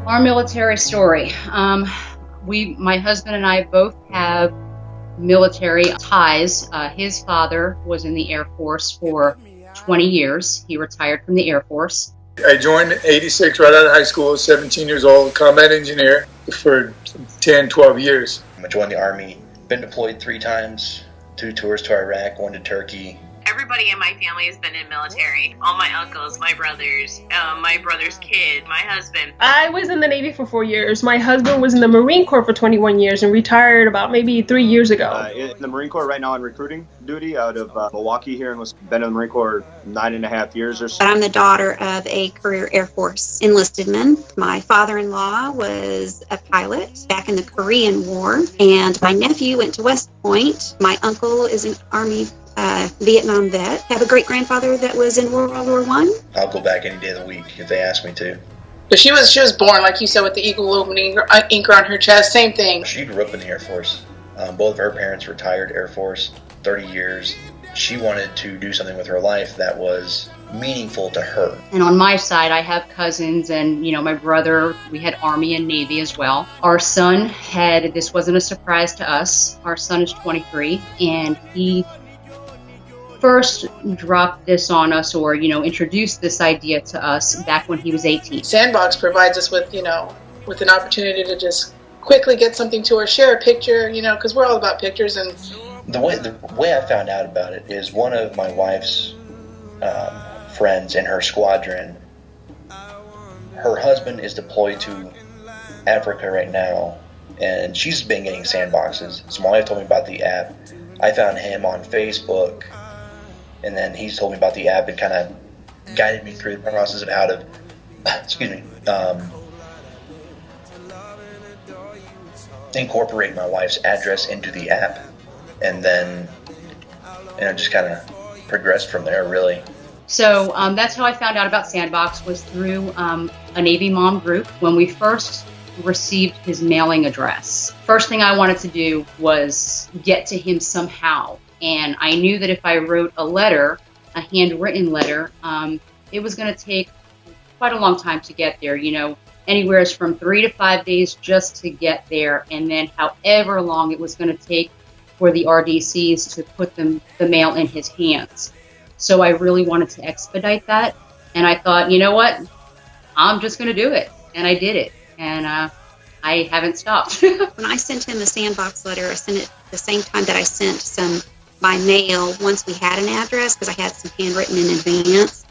Our military story. My husband and I both have military ties. His father was in the Air Force for 20 years. He retired from the Air Force. I joined in '86 right out of high school, 17 years old, combat engineer for 10, 12 years. I joined the Army, been deployed 3 times, 2 tours to Iraq, 1 to Turkey. Everybody in my family has been in military. All my uncles, my brother's kid, my husband. I was in the Navy for 4 years. My husband was in the Marine Corps for 21 years and retired about maybe 3 years ago. In the Marine Corps right now on recruiting duty out of Milwaukee here, and was been in the Marine Corps 9.5 years or so. I'm the daughter of a career Air Force enlisted man. My father-in-law was a pilot back in the Korean War, and my nephew went to West Point. My uncle is an Army Vietnam vet. Have a great-grandfather that was in World War I. I'll go back any day of the week if they ask me to. But she was born, like you said, with the eagle opening anchor on her chest. Same thing. She grew up in the Air Force. Both of her parents retired Air Force, 30 years. She wanted to do something with her life that was meaningful to her. And on my side, I have cousins and, my brother, we had Army and Navy as well. Our son this wasn't a surprise to us. Our son is 23, and he first dropped this on us or, introduced this idea to us back when he was 18. Sandboxx provides us with an opportunity to just quickly get something to her, share a picture, because we're all about pictures. And the way I found out about it is one of my wife's friends in her squadron, her husband is deployed to Africa right now, and she's been getting Sandboxxes. So my wife told me about the app. I found him on Facebook, and then he's told me about the app and kind of guided me through the process of how to, incorporate my wife's address into the app, and then just kind of progressed from there, really. So that's how I found out about Sandboxx, was through a Navy mom group. When we first received his mailing address, first thing I wanted to do was get to him somehow. And I knew that if I wrote a letter, a handwritten letter, it was going to take quite a long time to get there, anywhere from 3 to 5 days just to get there. And then however long it was going to take for the RDCs to put the mail in his hands. So I really wanted to expedite that. And I thought, you know what? I'm just going to do it. And I did it. And I haven't stopped. When I sent him the Sandboxx letter, I sent it the same time that I sent some by mail once we had an address, because I had some handwritten in advance,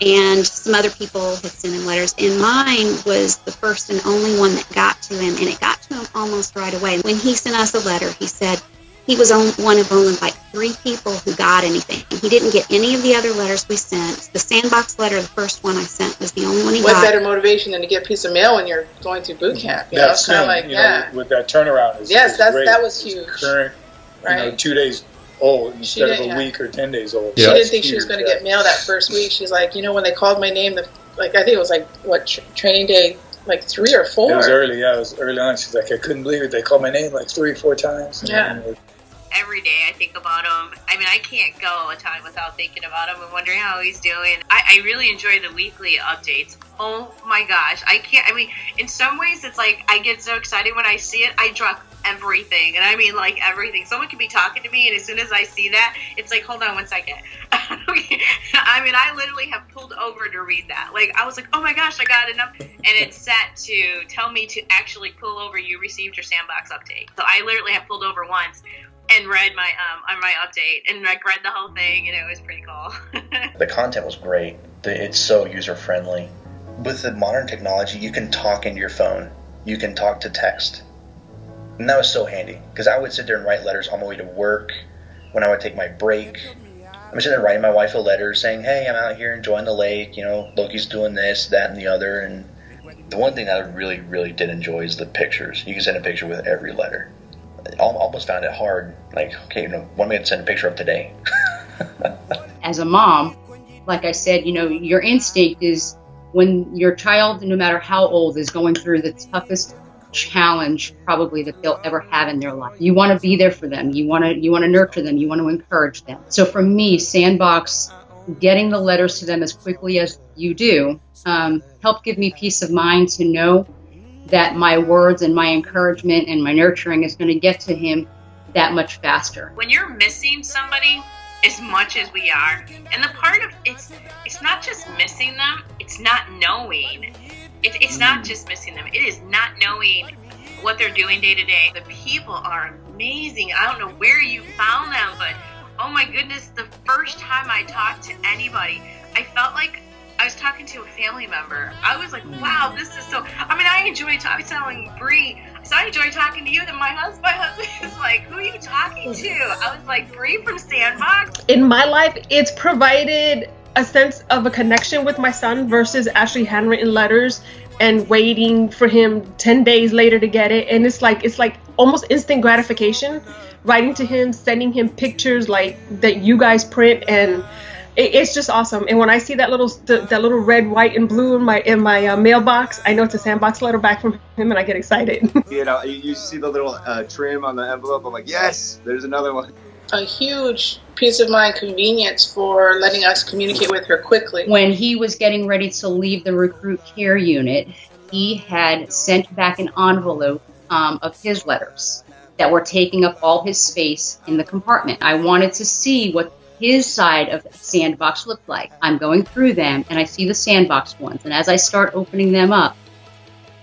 and some other people had sent him letters, and mine was the first and only one that got to him, and it got to him almost right away. When he sent us a letter, he said he was one of only 3 people who got anything. He didn't get any of the other letters we sent. The Sandboxx letter, the first one I sent, was the only one he got. What better motivation than to get a piece of mail when you're going through boot camp? That's kind of like, with that turnaround. Yes, great. That was huge. Current, right? 2 days old instead of a week or 10 days old. She didn't think she was going to get mail that first week. She's like, when they called my name, I think it was training day, 3 or 4. It was early, it was early on. She's like, I couldn't believe it. They called my name 3 or 4 times. Yeah. Every day I think about him. I can't go a time without thinking about him and wondering how he's doing. I really enjoy the weekly updates. Oh my gosh. In some ways it's like I get so excited when I see it. I drop everything, and everything. Someone could be talking to me, and as soon as I see that, it's like, hold on 1 second. I literally have pulled over to read that. I was like, oh my gosh, I got enough, and it's set to tell me to actually pull over. You received your Sandboxx update. So I literally have pulled over once and read my update, and read the whole thing, and it was pretty cool. The content was great. It's so user friendly. With the modern technology, you can talk into your phone. You can talk to text. And that was so handy, because I would sit there and write letters on my way to work, when I would take my break. I'm sitting there writing my wife a letter saying, hey, I'm out here enjoying the lake, Loki's doing this, that, and the other. And the one thing that I really, really did enjoy is the pictures. You can send a picture with every letter. I almost found it hard. One way to send a picture of today. As a mom, like I said, your instinct is when your child, no matter how old, is going through the toughest challenge probably that they'll ever have in their life. You want to be there for them. You want to nurture them. You want to encourage them. So for me, Sandboxx, getting the letters to them as quickly as you do, helped give me peace of mind to know that my words and my encouragement and my nurturing is going to get to him that much faster. When you're missing somebody as much as we are, and the part of it's not just missing them, it's not knowing. It's not just missing them. It is not knowing what they're doing day to day. The people are amazing. I don't know where you found them, but oh my goodness, the first time I talked to anybody, I felt like I was talking to a family member. I was like, wow, this is so, I mean, I enjoy talking, telling Bree, so I enjoy talking to you. Then my husband is like, who are you talking to? I was like, Bree from Sandboxx. In my life, it's provided a sense of a connection with my son versus actually handwritten letters and waiting for him 10 days later to get it. And it's like almost instant gratification, writing to him, sending him pictures like that you guys print, and it's just awesome. And when I see that little red, white, and blue in my mailbox, I know it's a Sandboxx letter back from him, and I get excited. You know, you see the little trim on the envelope. I'm like, yes, there's another one. A huge peace of mind convenience for letting us communicate with her quickly. When he was getting ready to leave the recruit care unit, he had sent back an envelope of his letters that were taking up all his space in the compartment. I wanted to see what his side of Sandboxx looked like. I'm going through them, and I see the Sandboxx ones. And as I start opening them up,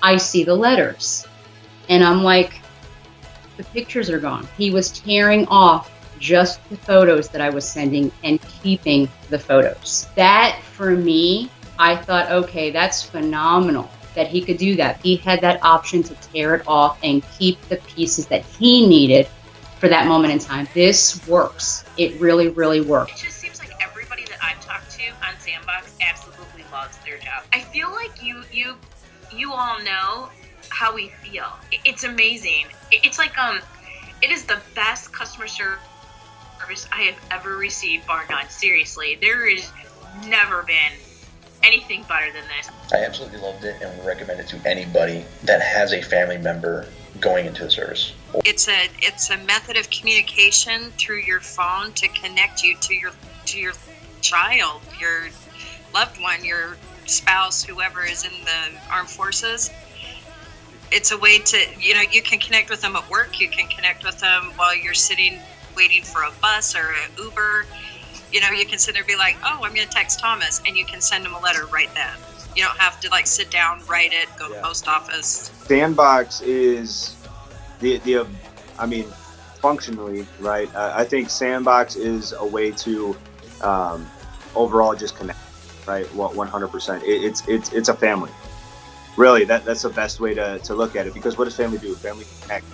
I see the letters. And I'm like, the pictures are gone. He was tearing off just the photos that I was sending and keeping the photos. That, for me, I thought, okay, that's phenomenal that he could do that. He had that option to tear it off and keep the pieces that he needed for that moment in time. This works. It really, really works. It just seems like everybody that I've talked to on Sandboxx absolutely loves their job. I feel like you all know how we feel. It's amazing. It's like it is the best customer service I have ever received, bar none. Seriously, there has never been anything better than this. I absolutely loved it and would recommend it to anybody that has a family member going into the service. It's a method of communication through your phone to connect you to your child, your loved one, your spouse, whoever is in the armed forces. It's a way to, you can connect with them at work. You can connect with them while you're sitting waiting for a bus or an Uber. You can sit there and be like, oh, I'm going to text Thomas, and you can send him a letter right then. You don't have to sit down, write it, go to the post office. Sandboxx is functionally, right? I think Sandboxx is a way to overall just connect, right? 100%. It's a family. Really, that's the best way to look at it, because what does family do? Family connect.